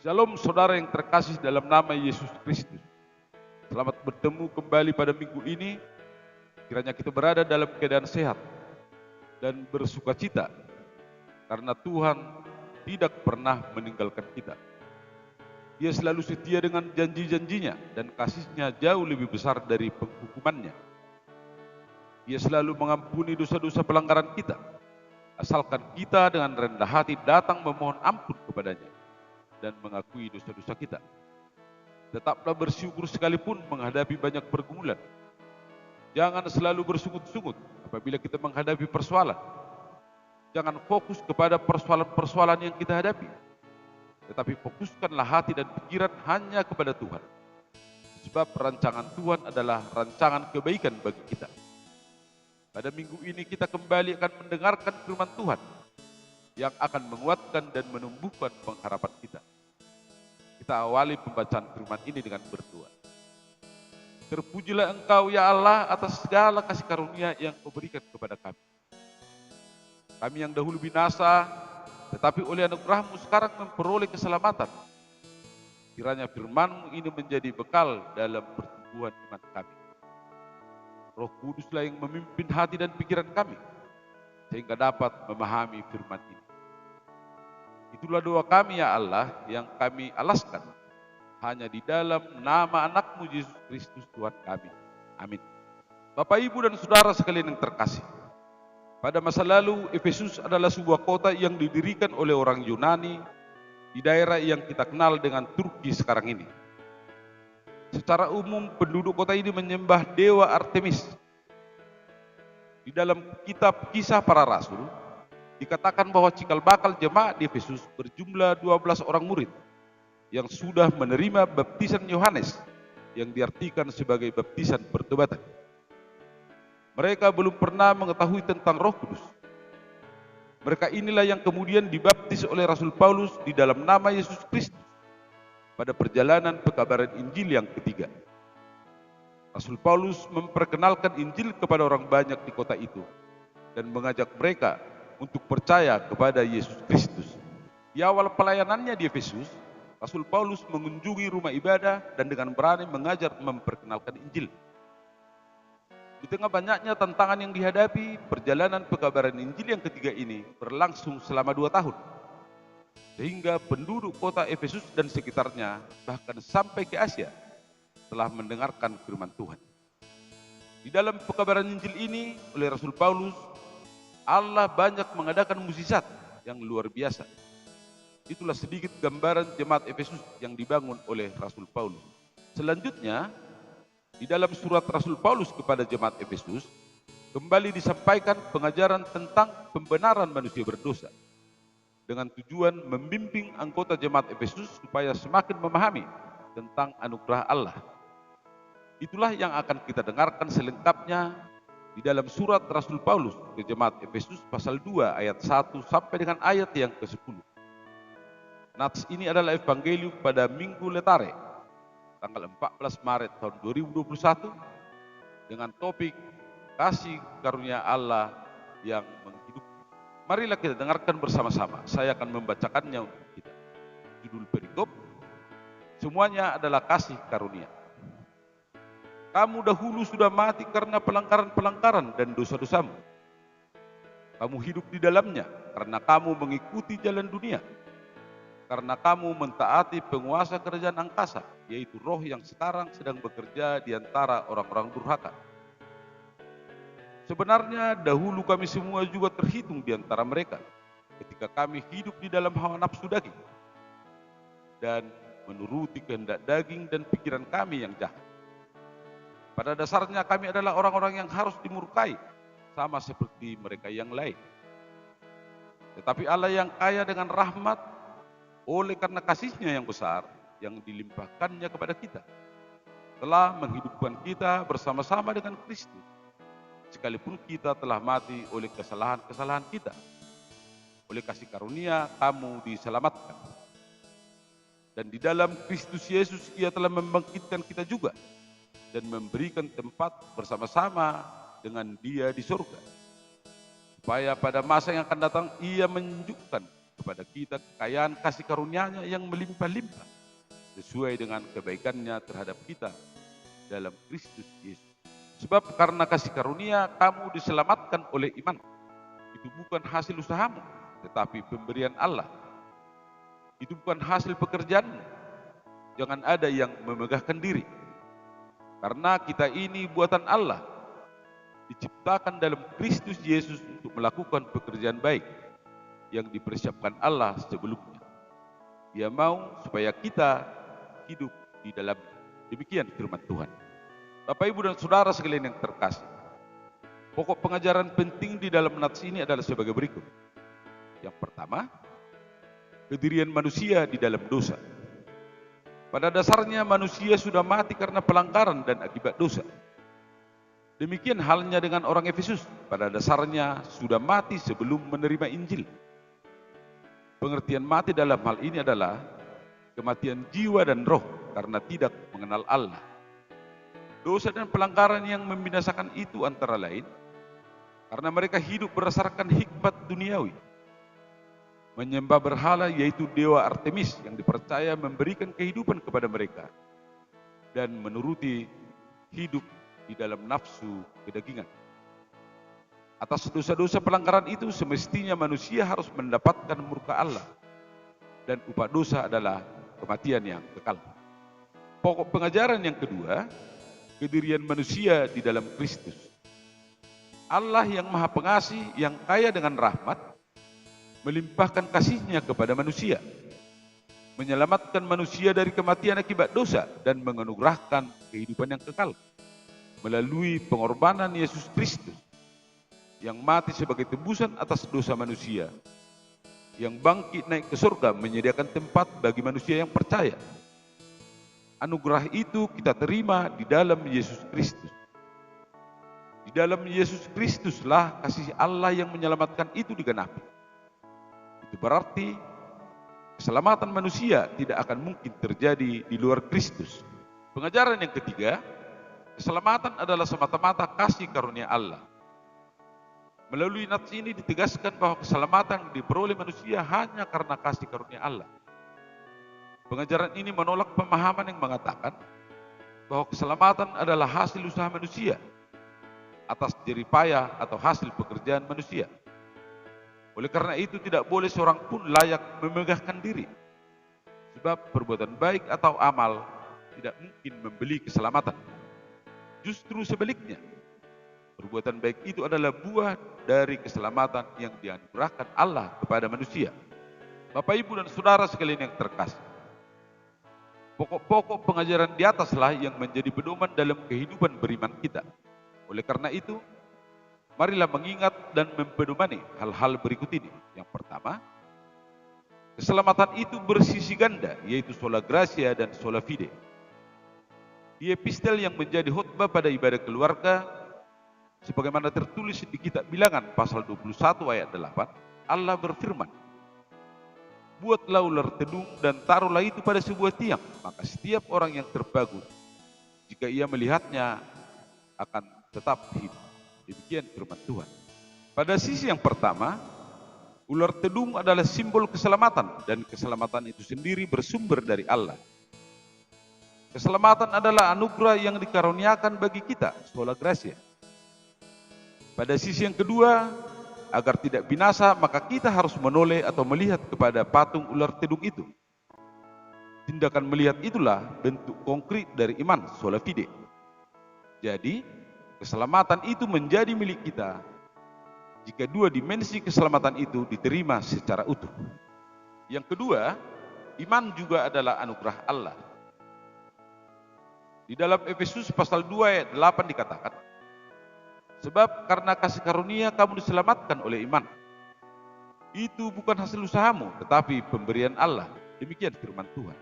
Shalom saudara yang terkasih dalam nama Yesus Kristus. Selamat bertemu kembali pada minggu ini. Kiranya kita berada dalam keadaan sehat dan bersukacita, karena Tuhan tidak pernah meninggalkan kita. Dia selalu setia dengan janji-janjinya dan kasih-Nya jauh lebih besar dari penghukumannya. Dia selalu mengampuni dosa-dosa pelanggaran kita, asalkan kita dengan rendah hati datang memohon ampun kepadanya dan mengakui dosa-dosa kita. Tetaplah bersyukur sekalipun menghadapi banyak pergumulan. Jangan selalu bersungut-sungut apabila kita menghadapi persoalan. Jangan fokus kepada persoalan-persoalan yang kita hadapi, tetapi fokuskanlah hati dan pikiran hanya kepada Tuhan. Sebab rancangan Tuhan adalah rancangan kebaikan bagi kita. Pada minggu ini kita kembali akan mendengarkan firman Tuhan yang akan menguatkan dan menumbuhkan pengharapan kita. Kita awali pembacaan firman ini dengan berdoa. Terpujilah Engkau ya Allah atas segala kasih karunia yang Kau berikan kepada kami. Kami yang dahulu binasa, tetapi oleh anugerah-Mu sekarang memperoleh keselamatan. Kiranya firman-Mu ini menjadi bekal dalam pertumbuhan iman kami. Roh Kuduslah yang memimpin hati dan pikiran kami, sehingga dapat memahami firman ini. Itulah doa kami ya Allah yang kami alaskan hanya di dalam nama anak-Mu Yesus Kristus Tuhan kami. Amin. Bapak, Ibu, dan saudara sekalian yang terkasih, pada masa lalu Efesus adalah sebuah kota yang didirikan oleh orang Yunani di daerah yang kita kenal dengan Turki sekarang ini. Secara umum penduduk kota ini menyembah dewa Artemis. Di dalam kitab Kisah Para Rasul dikatakan bahwa cikal bakal jemaat di Efesus berjumlah 12 orang murid yang sudah menerima baptisan Yohanes yang diartikan sebagai baptisan pertobatan. Mereka belum pernah mengetahui tentang Roh Kudus. Mereka inilah yang kemudian dibaptis oleh Rasul Paulus di dalam nama Yesus Kristus pada perjalanan pekabaran Injil yang ketiga. Rasul Paulus memperkenalkan Injil kepada orang banyak di kota itu dan mengajak mereka untuk percaya kepada Yesus Kristus. Di awal pelayanannya di Efesus, Rasul Paulus mengunjungi rumah ibadah dan dengan berani mengajar memperkenalkan Injil. Di tengah banyaknya tantangan yang dihadapi, perjalanan pekabaran Injil yang ketiga ini berlangsung selama 2 tahun. Sehingga penduduk kota Efesus dan sekitarnya, bahkan sampai ke Asia, telah mendengarkan firman Tuhan. Di dalam pekabaran Injil ini, oleh Rasul Paulus, Allah banyak mengadakan mukjizat yang luar biasa. Itulah sedikit gambaran jemaat Efesus yang dibangun oleh Rasul Paulus. Selanjutnya, di dalam surat Rasul Paulus kepada jemaat Efesus, kembali disampaikan pengajaran tentang pembenaran manusia berdosa, dengan tujuan membimbing anggota jemaat Efesus supaya semakin memahami tentang anugerah Allah. Itulah yang akan kita dengarkan selengkapnya di dalam surat Rasul Paulus ke jemaat Efesus pasal 2 ayat 1 sampai dengan ayat yang ke-10. Nats ini adalah Evangelium pada Minggu Letare, tanggal 14 Maret tahun 2021, dengan topik kasih karunia Allah yang menghidupkan. Marilah kita dengarkan bersama-sama. Saya akan membacakannya untuk kita. Judul perikop, semuanya adalah kasih karunia. Kamu dahulu sudah mati karena pelanggaran-pelanggaran dan dosa-dosamu. Kamu hidup di dalamnya karena kamu mengikuti jalan dunia. Karena kamu mentaati penguasa kerajaan angkasa, yaitu roh yang sekarang sedang bekerja di antara orang-orang durhaka. Sebenarnya dahulu kami semua juga terhitung di antara mereka ketika kami hidup di dalam hawa nafsu daging dan menuruti kehendak daging dan pikiran kami yang jahat. Pada dasarnya kami adalah orang-orang yang harus dimurkai, sama seperti mereka yang lain. Tetapi Allah yang kaya dengan rahmat, oleh karena kasih-Nya yang besar, yang dilimpahkannya kepada kita, telah menghidupkan kita bersama-sama dengan Kristus, sekalipun kita telah mati oleh kesalahan-kesalahan kita. Oleh kasih karunia, kamu diselamatkan. Dan di dalam Kristus Yesus, Ia telah membangkitkan kita juga, dan memberikan tempat bersama-sama dengan Dia di surga, supaya pada masa yang akan datang Ia menunjukkan kepada kita kekayaan kasih karunia-Nya yang melimpah-limpah sesuai dengan kebaikan-Nya terhadap kita dalam Kristus Yesus. Sebab karena kasih karunia kamu diselamatkan oleh iman. Itu bukan hasil usahamu, tetapi pemberian Allah. Itu bukan hasil pekerjaanmu. Jangan ada yang memegahkan diri. Karena kita ini buatan Allah, diciptakan dalam Kristus Yesus untuk melakukan pekerjaan baik yang dipersiapkan Allah sebelumnya. Dia mau supaya kita hidup di dalamnya. Demikian firman Tuhan. Bapak, Ibu, dan Saudara sekalian yang terkasih, pokok pengajaran penting di dalam nats ini adalah sebagai berikut. Yang pertama, kedirian manusia di dalam dosa. Pada dasarnya manusia sudah mati karena pelanggaran dan akibat dosa. Demikian halnya dengan orang Efesus. Pada dasarnya sudah mati sebelum menerima Injil. Pengertian mati dalam hal ini adalah kematian jiwa dan roh karena tidak mengenal Allah. Dosa dan pelanggaran yang membinasakan itu antara lain karena mereka hidup berdasarkan hikmat duniawi, menyembah berhala yaitu dewa Artemis yang dipercaya memberikan kehidupan kepada mereka, dan menuruti hidup di dalam nafsu kedagingan. Atas dosa-dosa pelanggaran itu semestinya manusia harus mendapatkan murka Allah, dan upah dosa adalah kematian yang kekal. Pokok pengajaran yang kedua, kedirian manusia di dalam Kristus. Allah yang Maha Pengasih, yang kaya dengan rahmat, melimpahkan kasih-Nya kepada manusia, menyelamatkan manusia dari kematian akibat dosa dan menganugerahkan kehidupan yang kekal melalui pengorbanan Yesus Kristus yang mati sebagai tebusan atas dosa manusia, yang bangkit naik ke surga menyediakan tempat bagi manusia yang percaya. Anugerah itu kita terima di dalam Yesus Kristus. Di dalam Yesus Kristuslah kasih Allah yang menyelamatkan itu digenapi. Itu berarti keselamatan manusia tidak akan mungkin terjadi di luar Kristus. Pengajaran yang ketiga, keselamatan adalah semata-mata kasih karunia Allah. Melalui nats ini ditegaskan bahwa keselamatan diperoleh manusia hanya karena kasih karunia Allah. Pengajaran ini menolak pemahaman yang mengatakan bahwa keselamatan adalah hasil usaha manusia atas jerih payah atau hasil pekerjaan manusia. Oleh karena itu tidak boleh seorang pun layak memegahkan diri, sebab perbuatan baik atau amal tidak mungkin membeli keselamatan. Justru sebaliknya, perbuatan baik itu adalah buah dari keselamatan yang dianugerahkan Allah kepada manusia. Bapak, Ibu, dan Saudara sekalian yang terkasih, pokok-pokok pengajaran di ataslah yang menjadi pedoman dalam kehidupan beriman kita. Oleh karena itu, marilah mengingat dan mempedomani hal-hal berikut ini. Yang pertama, keselamatan itu bersisi ganda, yaitu sola gratia dan sola fide. Di epistel yang menjadi khotbah pada ibadah keluarga, sebagaimana tertulis di kitab Bilangan pasal 21 ayat 8, Allah berfirman, buatlah ular tedung dan taruhlah itu pada sebuah tiang, maka setiap orang yang terbangun, jika ia melihatnya, akan tetap hidup. Demikian firman Tuhan. Pada sisi yang pertama, ular tedung adalah simbol keselamatan, dan keselamatan itu sendiri bersumber dari Allah. Keselamatan adalah anugerah yang dikaruniakan bagi kita, sola gratia. Pada sisi yang kedua, agar tidak binasa, maka kita harus menoleh atau melihat kepada patung ular tedung itu. Tindakan melihat itulah bentuk konkret dari iman, sola fide. Jadi, keselamatan itu menjadi milik kita jika dua dimensi keselamatan itu diterima secara utuh. Yang kedua, iman juga adalah anugerah Allah. Di dalam Efesus pasal 2 ayat 8 dikatakan, sebab karena kasih karunia kamu diselamatkan oleh iman. Itu bukan hasil usahamu, tetapi pemberian Allah. Demikian firman Tuhan.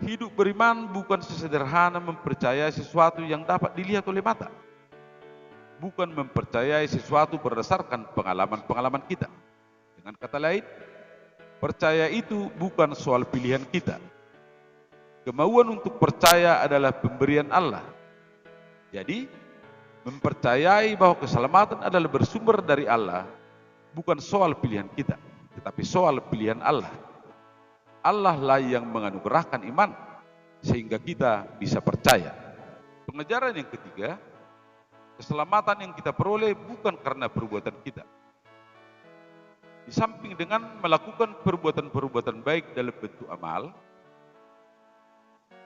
Hidup beriman bukan sesederhana mempercayai sesuatu yang dapat dilihat oleh mata. Bukan mempercayai sesuatu berdasarkan pengalaman-pengalaman kita. Dengan kata lain, percaya itu bukan soal pilihan kita. Kemauan untuk percaya adalah pemberian Allah. Jadi, mempercayai bahwa keselamatan adalah bersumber dari Allah bukan soal pilihan kita, tetapi soal pilihan Allah. Allah lah yang menganugerahkan iman sehingga kita bisa percaya. Pengajaran yang ketiga, keselamatan yang kita peroleh bukan karena perbuatan kita. Di samping dengan melakukan perbuatan-perbuatan baik dalam bentuk amal,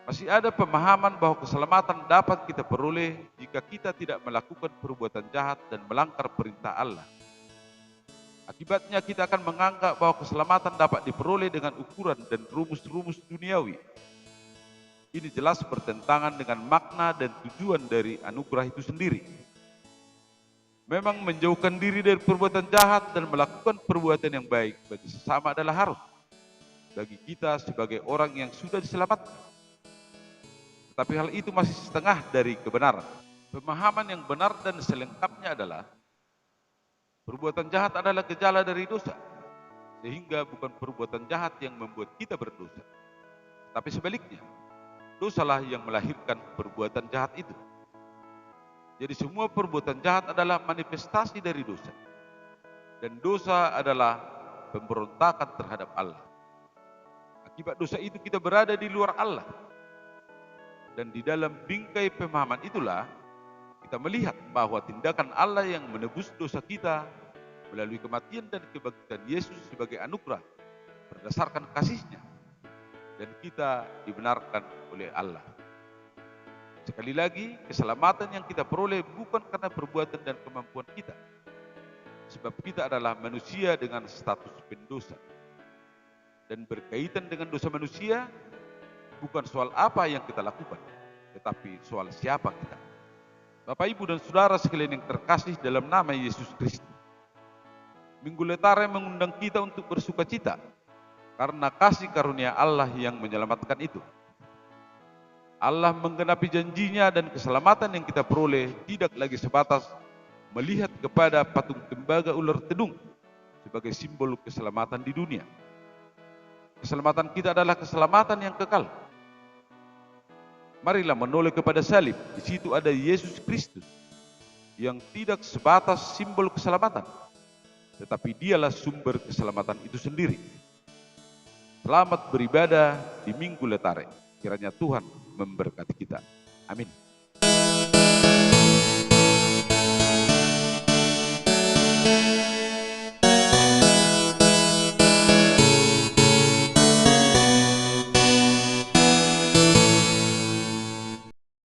masih ada pemahaman bahwa keselamatan dapat kita peroleh jika kita tidak melakukan perbuatan jahat dan melanggar perintah Allah. Akibatnya kita akan menganggap bahwa keselamatan dapat diperoleh dengan ukuran dan rumus-rumus duniawi. Ini jelas bertentangan dengan makna dan tujuan dari anugerah itu sendiri. Memang menjauhkan diri dari perbuatan jahat dan melakukan perbuatan yang baik bagi sesama adalah harus bagi kita sebagai orang yang sudah diselamatkan. Tapi hal itu masih setengah dari kebenaran. Pemahaman yang benar dan selengkapnya adalah perbuatan jahat adalah gejala dari dosa, sehingga bukan perbuatan jahat yang membuat kita berdosa. Tapi sebaliknya, dosalah yang melahirkan perbuatan jahat itu. Jadi semua perbuatan jahat adalah manifestasi dari dosa. Dan dosa adalah pemberontakan terhadap Allah. Akibat dosa itu kita berada di luar Allah. Dan di dalam bingkai pemahaman itulah kita melihat bahwa tindakan Allah yang menebus dosa kita melalui kematian dan kebangkitan Yesus sebagai anugerah berdasarkan kasih-Nya, dan kita dibenarkan oleh Allah. Sekali lagi, keselamatan yang kita peroleh bukan karena perbuatan dan kemampuan kita, sebab kita adalah manusia dengan status pendosa. Dan berkaitan dengan dosa manusia, bukan soal apa yang kita lakukan, tetapi soal siapa kita. Bapak, Ibu, dan Saudara sekalian yang terkasih dalam nama Yesus Kristus, Minggu Letare mengundang kita untuk bersuka cita karena kasih karunia Allah yang menyelamatkan itu. Allah menggenapi janjinya dan keselamatan yang kita peroleh tidak lagi sebatas melihat kepada patung tembaga ular tedung sebagai simbol keselamatan di dunia. Keselamatan kita adalah keselamatan yang kekal. Marilah menoleh kepada salib. Di situ ada Yesus Kristus yang tidak sebatas simbol keselamatan, tetapi dialah sumber keselamatan itu sendiri. Selamat beribadah di Minggu Letare. Kiranya Tuhan memberkati kita. Amin.